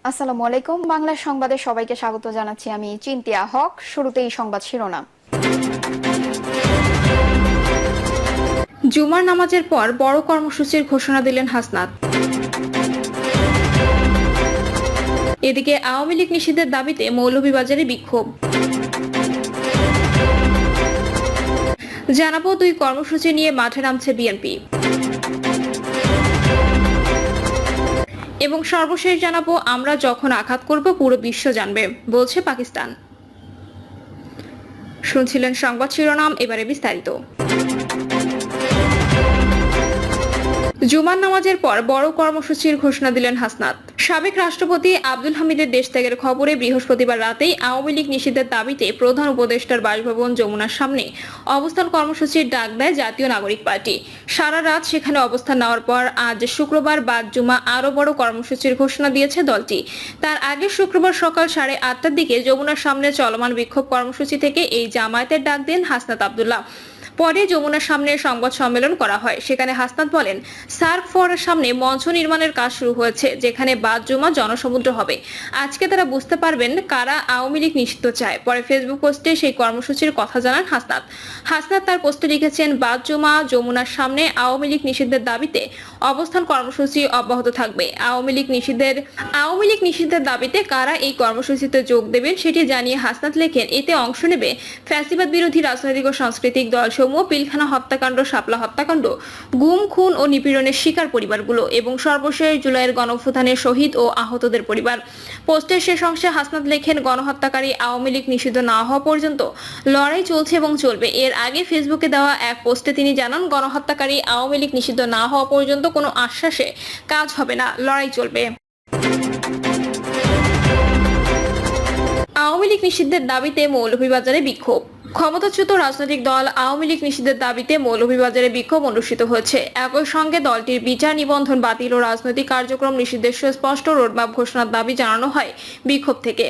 আসসালামু আলাইকুম। বাংলা সংবাদে সবাইকে স্বাগত জানাচ্ছি। আমি চিন্তিয়া হক। শুরুতেই সংবাদ শিরোনাম। জুমার নামাজের পর বড় কর্মসূচির ঘোষণা দিলেন হাসনাত। এদিকে আওয়ামী লীগ নিষিদ্ধের দাবিতে মৌলভীবাজারে বিক্ষোভ। জানাবো 2 কর্মসূচি নিয়ে মাঠে নামছে বিএনপি। এবং সর্বশেষ জানাবো আমরা যখন আঘাত করব পুরো বিশ্ব জানবে, বলছে পাকিস্তান। শুনছিলেন সংবাদ শিরোনাম, এবারে বিস্তারিত। জুমার নামাজের পর বড় কর্মসূচির ঘোষণা দিলেন হাসনাত। সাবেক রাষ্ট্রপতি আব্দুল হামিদের দেশ ত্যাগের খবরে বৃহস্পতিবার রাতেই আওয়ামী লীগ নিষিদ্ধের দাবিতে প্রধান উপদেষ্টার বাসভবন যমুনার সামনে অবস্থান কর্মসূচির ডাক দেয় জাতীয় নাগরিক পার্টি। সারা রাত সেখানে অবস্থান নেওয়ার পর আজ শুক্রবার বাদ জুমা আরও বড় কর্মসূচির ঘোষণা দিয়েছে দলটি। তার আগে শুক্রবার সকাল 8:30টার দিকে যমুনার সামনে চলমান বিক্ষোভ কর্মসূচি থেকে এই জামায়াতের ডাক দেন হাসনাত আব্দুল্লাহ। পরে যমুনার সামনে সংবাদ সম্মেলন করা হয়। সেখানে হাসনাত বলেন, সার্ক ফোয়ারার সামনে মঞ্চ নির্মাণের কাজ শুরু হয়েছে, যেখানে বাদ জুমা জনসমুদ্র হবে। আজকে তারা বুঝতে পারবেন কারা আওয়ামী লীগ নিষিদ্ধ চায়। পরে ফেসবুক পোস্টে সেই কর্মসূচির কথা জানান হাসনাত। হাসনাত তার পোস্টে লিখেছেন, বাদ জুমা যমুনার সামনে আওয়ামী লীগ নিষিদ্ধের দাবিতে অবস্থান কর্মসূচি অব্যাহত থাকবে। আওয়ামী লীগ নিষিদ্ধের দাবিতে কারা এই কর্মসূচিতে যোগ দেবেন সেটি জানিয়ে হাসনাত লেখেন, এতে অংশ নেবে ফ্যাসিবাদ বিরোধী রাজনৈতিক ও সাংস্কৃতিক দল পিলখানা হত্যাকাণ্ড, শাপলা হত্যাকাণ্ড, গুম, খুন ও নিপীড়নের শিকার পরিবারগুলো এবং সর্বশেষ জুলাইয়ের গণঅভ্যুত্থানের শহীদ ও আহতদের পরিবার। পোস্টের শেষ অংশে হাসনাত লেখেন, গণহত্যাকারী আওয়ামী লীগ নিষিদ্ধ না হওয়া পর্যন্ত লড়াই চলছে এবং চলবে। এর আগে ফেসবুকে দেওয়া এক পোস্টে তিনি জানান, গণহত্যাকারী আওয়ামী লীগ নিষিদ্ধ না হওয়া পর্যন্ত কোনো আশ্বাসে কাজ হবে না, লড়াই চলবে। আওয়ামী লীগ নিষিদ্ধের দাবিতে মৌলভীবাজারে বিক্ষোভ। ক্ষমতাচ্যুত রাজনৈতিক দল আওয়ামী লীগ নিষিদ্ধের দাবিতে মৌলভীবাজারে বিক্ষোভ অনুষ্ঠিত হয়েছে। একই সঙ্গে দলটির বিচার, নিবন্ধন বাতিল ও রাজনৈতিক কার্যক্রম নিষিদ্ধের সুস্পষ্ট রোডম্যাপ ঘোষণার দাবি জানানো হয় বিক্ষোভ থেকে।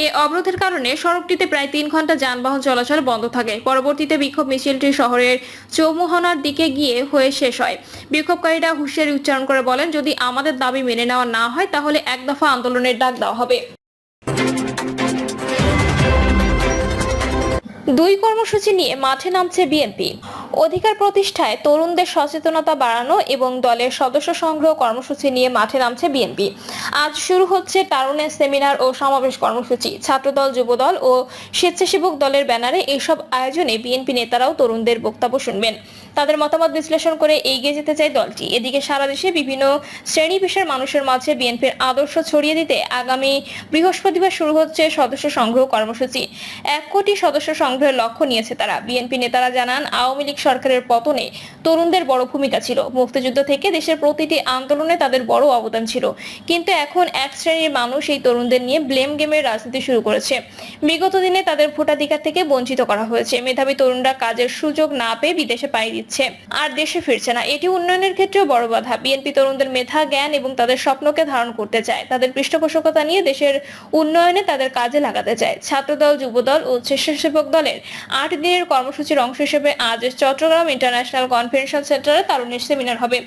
এ অবরোধের কারণে সড়কটিতে প্রায় 3 ঘন্টা যানবাহন চলাচল বন্ধ থাকে। পরবর্তীতে বিক্ষোভ মিছিলটি শহরের চৌমুহনার দিকে গিয়ে হয়ে শেষ হয়। বিক্ষোভকারীরা হুঁশিয়ারি উচ্চারণ করে বলেন, যদি আমাদের দাবি মেনে নেওয়া না হয় তাহলে এক দফা আন্দোলনের ডাক দেওয়া হবে। 2 কর্মসূচি নিয়ে মাঠে নামছে বিএনপি। অধিকার প্রতিষ্ঠায় তরুণদের সচেতনতা বাড়ানো এবং দলের সদস্য সংগ্রহ কর্মসূচি নিয়ে মাঠে নামছে বিএনপি। আজ শুরু হচ্ছে তারুণের সেমিনার ও সমাবেশ কর্মসূচি। ছাত্রদল, যুবদল ও স্বেচ্ছাসেবক দলের ব্যানারে এইসব আয়োজনে বিএনপি নেতারাও তরুণদের বক্তব্য শুনবেন। তাদের মতামত বিশ্লেষণ করে এগিয়ে যেতে চায় দলটি। এদিকে সারা দেশে বিভিন্ন শ্রেণী পেশার মানুষের মাঝে বিএনপির আদর্শ ছড়িয়ে দিতে আগামী বৃহস্পতিবার শুরু হচ্ছে সদস্য সংগ্রহ কর্মসূচি। 1 কোটি সদস্য সংগ্রহের লক্ষ্য নিয়েছে তারা। বিএনপি নেতারা জানান, আওয়ামী লীগ সরকারের পতনে তরুণদের বড় ভূমিকা ছিল। মুক্তিযুদ্ধ থেকে দেশের প্রতিটি আন্দোলনে তাদের বড় অবদান ছিল। কিন্তু এখন এক শ্রেণীর মানুষ এই তরুণদের নিয়ে ব্লেম গেমের রাজনীতি শুরু করেছে। বিগত দিনে তাদের ভোটাধিকার থেকে বঞ্চিত করা হয়েছে। মেধাবী তরুণরা কাজের সুযোগ না পেয়ে বিদেশে পাড়ি দিচ্ছে, আর দেশে ফিরছে না। এটি উন্নয়নের ক্ষেত্রেও বড় বাধা। বিএনপি তরুণদের মেধা, জ্ঞান এবং তাদের স্বপ্নকে ধারণ করতে চায়। তাদের পৃষ্ঠপোষকতা নিয়ে দেশের উন্নয়নে তাদের কাজে লাগাতে চায়। ছাত্রদল, যুবদল ও স্বেচ্ছাসেবক দলের 8 দিনের কর্মসূচির অংশ হিসেবে আজ চট্টগ্রাম ইন্টারন্যাশনাল কনভেনশন সেন্টারে তারুণ্যের সেমিনার হবে।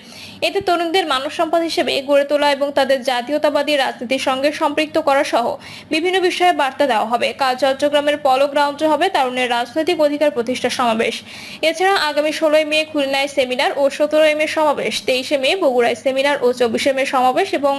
এতে তরুণদের মানব সম্পদ হিসেবে গড়ে তোলা এবং তাদের জাতীয়তাবাদী রাজনীতির সঙ্গে সম্পৃক্ত করা সহ বিভিন্ন বিষয়ে বার্তা দেওয়া হবে। কাল চট্টগ্রামের পলো গ্রাউন্ডে হবে তারুণ্যের রাজনৈতিক অধিকার প্রতিষ্ঠা সমাবেশ। এছাড়া আগামী 16 মে খুলনায় সেমিনার ও 17 মে সমাবেশ, 23 মে বগুড়ায় সেমিনার ও 24 মে সমাবেশ এবং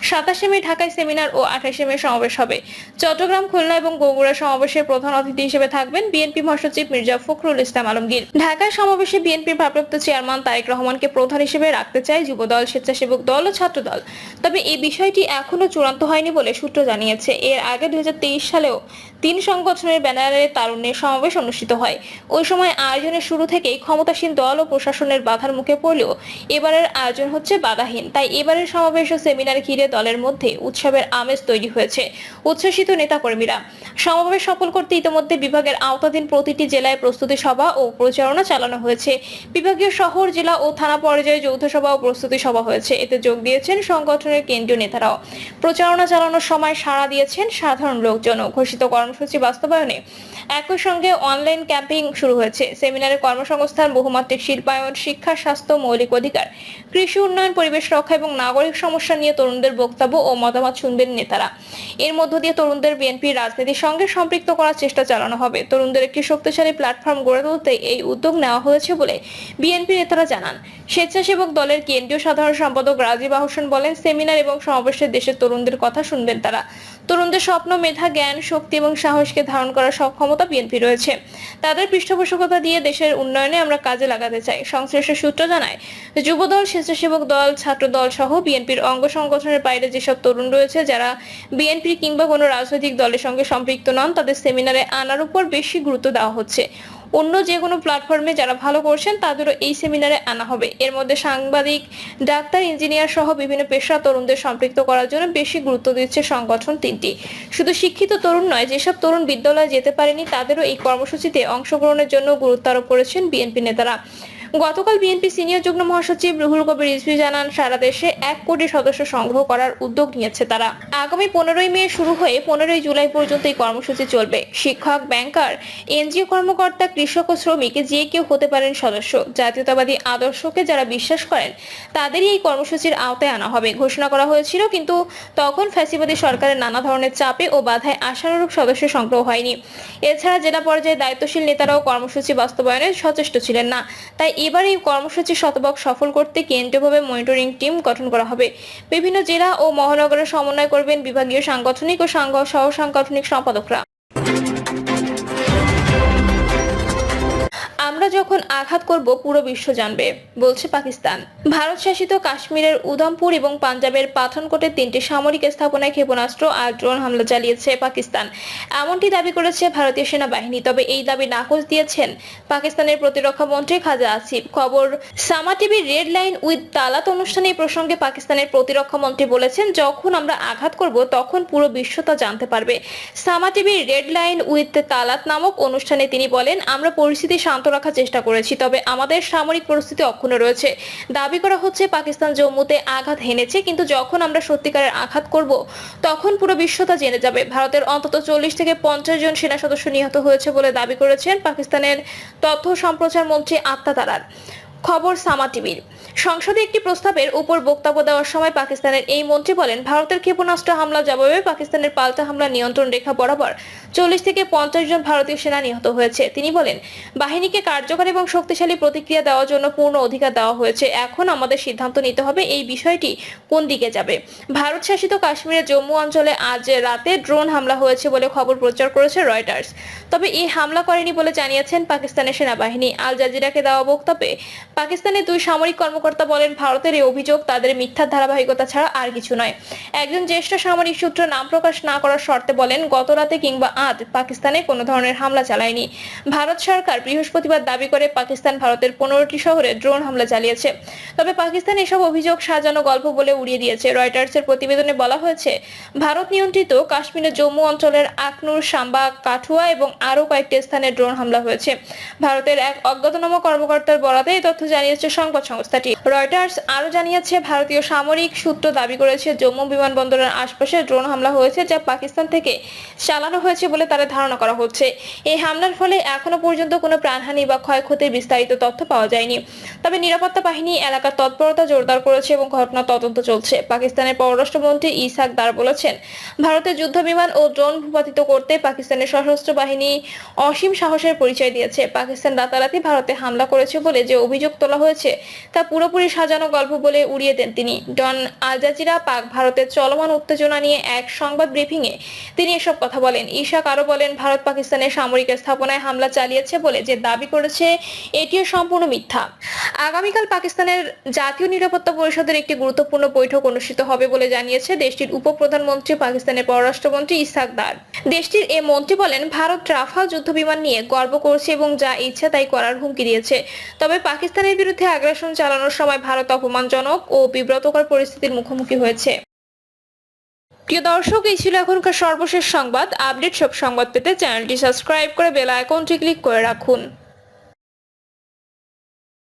27 মে ঢাকায় সেমিনার ও 28 মে সমাবেশ হবে। চট্টগ্রাম, খুলনা এবং বগুড়া সমাবেশের প্রধান অতিথি হিসেবে থাকবেন বিএনপি মহাসচিব মির্জা ফখরুল ইসলাম আলমগীর। ঢাকার সমাবেশে বিএনপির ভারপ্রাপ্ত চেয়ারম্যান তারেক রহমানকে প্রধান হিসেবে রাখতে চায় যুবদল, স্বেচ্ছাসেবক দল ও ছাত্রদল। তবে এই বিষয়টি এখনো চূড়ান্ত হয়নি বলে সূত্র জানিয়েছে। এর আগে 2023 সালেও 3 সংগঠনের ব্যানারে তারুণ্যের সমাবেশ অনুষ্ঠিত হয়। ওই সময় আয়োজনের শুরু থেকেই ক্ষমতাসীন দল ও প্রশাসনের বাধার মুখে পড়লেও এবারের আয়োজন হচ্ছে বাধাহীন। তাই এবারের সমাবেশ ও সেমিনার ঘিরে দলের মধ্যে উৎসবের আমেজ তৈরি হয়েছে। উচ্ছ্বসিত নেতাকর্মীরা। সমাবেশ সফল করতে ইতিমধ্যে বিভাগের আওতাধীন প্রতিটি জেলায় প্রস্তুতি সভা ও প্রচারণা চালু চালানো হয়েছে। বিভাগীয় শহর, জেলা ও থানা পর্যায়ে যৌথ সভা ও প্রস্তুতি সভা হয়েছে। এতে যোগ দিয়েছেন সংগঠনের কেন্দ্রীয় নেতারাও। প্রচারণা চালানোর সময় সাড়া দিয়েছেন সাধারণ লোকজন। ঘোষিত কর্মসূচি বাস্তবায়নে একই সঙ্গে অনলাইন ক্যাম্পেইন শুরু হয়েছে। সেমিনারে কর্মসংস্থান, বহুমাত্রিক শিল্পায়ন, শিক্ষা, স্বাস্থ্য, মৌলিক অধিকার, কৃষি উন্নয়ন, পরিবেশ রক্ষা এবং নাগরিক সমস্যা নিয়ে তরুণদের বক্তব্য ও মতামত শুনবেন নেতারা। এর মধ্য দিয়ে তরুণদের বিএনপির রাজনীতির সঙ্গে সম্পৃক্ত করার চেষ্টা চালানো হবে। তরুণদের একটি শক্তিশালী প্ল্যাটফর্ম গড়ে তুলতে এই উদ্যোগ নেওয়া হয়েছে বলে বিএনপি নেতারা জানান। স্বেচ্ছাসেবক দলের কেন্দ্রীয় সাধারণ সম্পাদক রাজীব আহসান বলেন, সেমিনার এবং সমাবেশে দেশের তরুণদের কথা শুনবেন তারা। তরুণদের স্বপ্ন, মেধা, জ্ঞান, শক্তি এবং সাহসকে ধারণ করার সক্ষমতা বিএনপি রয়েছে। তাদের পৃষ্ঠপোষকতা দিয়ে দেশের উন্নয়নে আমরা কাজে লাগাতে চাই। সংশ্লিষ্ট সূত্র জানায়, যুবদল, স্বেচ্ছাসেবক দল, ছাত্র দল সহ বিএনপির অঙ্গ সংগঠনের বাইরে যেসব তরুণ রয়েছে যারা বিএনপি কিংবা কোনো রাজনৈতিক দলের সঙ্গে সম্পৃক্ত নন, তাদের সেমিনারে আনার উপর বেশি গুরুত্ব দেওয়া হচ্ছে। অন্য যে কোনো প্ল্যাটফর্মে যারা ভালো করছেন তাদেরও এই সেমিনারে আনা হবে। এর মধ্যে সাংবাদিক, ডাক্তার, ইঞ্জিনিয়ার সহ বিভিন্ন পেশা তরুণদের সম্পৃক্ত করার জন্য বেশি গুরুত্ব দিচ্ছে সংগঠন তিনটি। শুধু শিক্ষিত তরুণ নয়, যেসব তরুণ বিদ্যালয়ে যেতে পারেনি তাদেরও এই কর্মসূচিতে অংশগ্রহণের জন্য গুরুত্ব আরোপ করেছেন বিএনপি নেতারা। গতকাল বিএনপি সিনিয়র যুগ্ম মহাসচিব রুহুল কবির রিজভী জানান, সারা দেশে 1 কোটি সদস্য সংগ্রহ করার উদ্যোগ নিয়েছে তারা। আগামী 15ই মে শুরু হয়ে 15ই জুলাই পর্যন্ত এই কর্মসূচি চলবে। শিক্ষক, ব্যাংকার, এনজিও কর্মকর্তা, কৃষক ও শ্রমিক যে কেউ হতে পারেন সদস্য। জাতীয়তাবাদী আদর্শকে যারা বিশ্বাস করেন তাদেরই এই কর্মসূচির আওতায় আনা হবে। ঘোষণা করা হয়েছিল, কিন্তু তখন ফ্যাসিবাদী সরকারের নানা ধরনের চাপে ও বাধায় আশানুরূপ সদস্য সংগ্রহ হয়নি। এছাড়া জেলা পর্যায়ে দায়িত্বশীল নেতারাও কর্মসূচি বাস্তবায়নে সচেষ্ট ছিলেন না। তাই এবার এই কর্মসূচি শতভাগ সফল করতে কেন্দ্রীয়ভাবে মনিটরিং টিম গঠন করা হবে। বিভিন্ন জেলা ও মহানগরের সমন্বয় করবেন বিভাগীয় সাংগঠনিক ও সহ সাংগঠনিক সম্পাদকরা। আমরা যখন আঘাত করব পুরো বিশ্ব জানবে, বলছে পাকিস্তান। ভারত শাসিত কাশ্মীরের উধমপুর এবং পাঞ্জাবের পাঠানকোটে 3টি সামরিক স্থাপনায় ক্ষেপণাস্ত্র আর ড্রোন হামলা চালিয়েছে পাকিস্তান, এমনটি দাবি করেছে ভারতীয় সেনাবাহিনী। তবে এই দাবি নাকচ দিয়েছেন পাকিস্তানের প্রতিরক্ষা মন্ত্রী খাজা আসিফ। খবর সামা টিভির রেড লাইন উইথ তালাত অনুষ্ঠানে এই প্রসঙ্গে পাকিস্তানের প্রতিরক্ষা মন্ত্রী বলেছেন, যখন আমরা আঘাত করব তখন পুরো বিশ্ব তা জানতে পারবে। সামা টিভির রেড লাইন উইথ তালাত নামক অনুষ্ঠানে তিনি বলেন, আমরা পরিস্থিতি শান্ত রাখার চেষ্টা করেছি, তবে আমাদের সামরিক পরিস্থিতি অক্ষুণ্ণ রয়েছে। দাবি করা হচ্ছে পাকিস্তান জম্মুতে আঘাত হেনেছে, কিন্তু যখন আমরা সত্যিকারের আঘাত করব তখন পুরো বিশ্ব তা জেনে যাবে। ভারতের অন্তত 40 থেকে 50 জন সেনা সদস্য নিহত হয়েছে বলে দাবি করেছেন পাকিস্তানের তথ্য সম্প্রচার মন্ত্রী আত্মা তারার। খবর সামা টিভির। সংসদে একটি প্রস্তাবের উপর বক্তব্য দেওয়ার সময় পাকিস্তানের এই মন্ত্রী বলেন, ভারতের ক্ষেপণাস্ত্র হামলা জবাবে পাকিস্তানের পাল্টা হামলা নিয়ন্ত্রণ রেখা বরাবর 40 থেকে 50 জন ভারতীয় সেনা নিহত হয়েছে। তিনি বলেন, বাহিনীকে কার্যকর এবং শক্তিশালী প্রতিক্রিয়া দেওয়ার জন্য পূর্ণ অধিকার দেওয়া হয়েছে। এখন আমাদের সিদ্ধান্ত নিতে হবে এই বিষয়টি কোন দিকে যাবে। ভারত শাসিত কাশ্মীরের জম্মু অঞ্চলে আজ রাতে ড্রোন হামলা হয়েছে বলে খবর প্রচার করেছে রয়টার্স। তবে এই হামলা করেনি বলে জানিয়েছেন পাকিস্তানের সেনাবাহিনী। আল জাজিরাকে দেওয়া বক্তব্যে পাকিস্তানের 2 সামরিক কর্মকর্তা বলেন, ভারতের এই অভিযোগ তাদের মিথ্যা ধারাবাহিকতা ছাড়া আর কিছু নয়। একজন জ্যেষ্ঠ সামরিক সূত্র নাম প্রকাশ না করার শর্তে বলেন, গত রাতে কিংবা আজ পাকিস্তানে কোনো ধরনের হামলা চালায়নি। ভারত সরকার বৃহস্পতিবার দাবি করে পাকিস্তান ভারতের 15টি শহরে ড্রোন হামলা চালিয়েছে। তবে পাকিস্তান এসব অভিযোগ সাজানো গল্প বলে উড়িয়ে দিয়েছে। রয়টার্সের প্রতিবেদনে বলা হয়েছে, ভারত নিয়ন্ত্রিত কাশ্মীরের জম্মু অঞ্চলের আখনুর, সাম্বা, কাঠুয়া এবং আরও কয়েকটি স্থানে ড্রোন হামলা হয়েছে। ভারতের এক অজ্ঞাতনাম কর্মকর্তার বরাতে এই তথ্য জানিয়েছে সংবাদ সংস্থাটি। রয়টার্স আরও জানিয়েছে, ভারতীয় সামরিক সূত্র দাবি করেছে জম্মু বিমানবন্দরের আশপাশে ড্রোন হামলা হয়েছে, যা পাকিস্তান থেকে চালানো হয়েছে বলে তারা ধারণা করা হচ্ছে। এই হামলার ফলে এখনো পর্যন্ত কোনো প্রাণহানি বা ক্ষয়ক্ষতির বিস্তারিত তথ্য পাওয়া যায়নি। তবে নিরাপত্তা বাহিনী এলাকার তৎপরতা জোরদার করেছে এবং ঘটনা তদন্ত চলছে। পাকিস্তানের পররাষ্ট্রমন্ত্রী ইসাক দার বলেছেন, ভারতের যুদ্ধ বিমান ও ড্রোন ভূপাতিত করতে পাকিস্তানের সশস্ত্র বাহিনী অসীম সাহসের পরিচয় দিয়েছে। পাকিস্তান রাতারাতি ভারতে হামলা করেছে বলে যে অভিযোগ তোলা হয়েছে তা পুরোপুরি সাজানো গল্প বলে উড়িয়ে দেন তিনি। ডন আল জাজিরা পাক ভারতের চলমান উত্তেজনা নিয়ে এক সংবাদ ব্রিফিংয়ে তিনি এসব কথা বলেন। ইশাক আরো বলেন, ভারত পাকিস্তানের সামরিক স্থাপনায় হামলা চালিয়েছে বলে যে দাবি করেছে এটিও সম্পূর্ণ মিথ্যা। আগামীকাল পাকিস্তানের জাতীয় নিরাপত্তা পরিষদের একটি গুরুত্বপূর্ণ বৈঠক অনুষ্ঠিত হবে বলে জানিয়েছে দেশটির উপপ্রধানমন্ত্রী পাকিস্তানের পররাষ্ট্রমন্ত্রী ইসাক দার। দেশটির এই মন্ত্রী বলেন, ভারত রাফাল যুদ্ধবিমান নিয়ে গর্ব করছে এবং যা ইচ্ছা তাই করার হুমকি দিয়েছে। তবে পাকিস্তানের বিরুদ্ধে আগ্রাসন চালানোর সময় ভারত অপমানজনক ও বিব্রতকর পরিস্থিতির মুখোমুখি হয়েছে। প্রিয় দর্শক, এই ছিল এখনকার সর্বশেষ সংবাদ। আপডেট সব সংবাদ পেতে চ্যানেলটি সাবস্ক্রাইব করে বেল আইকনটি ক্লিক করে রাখুন।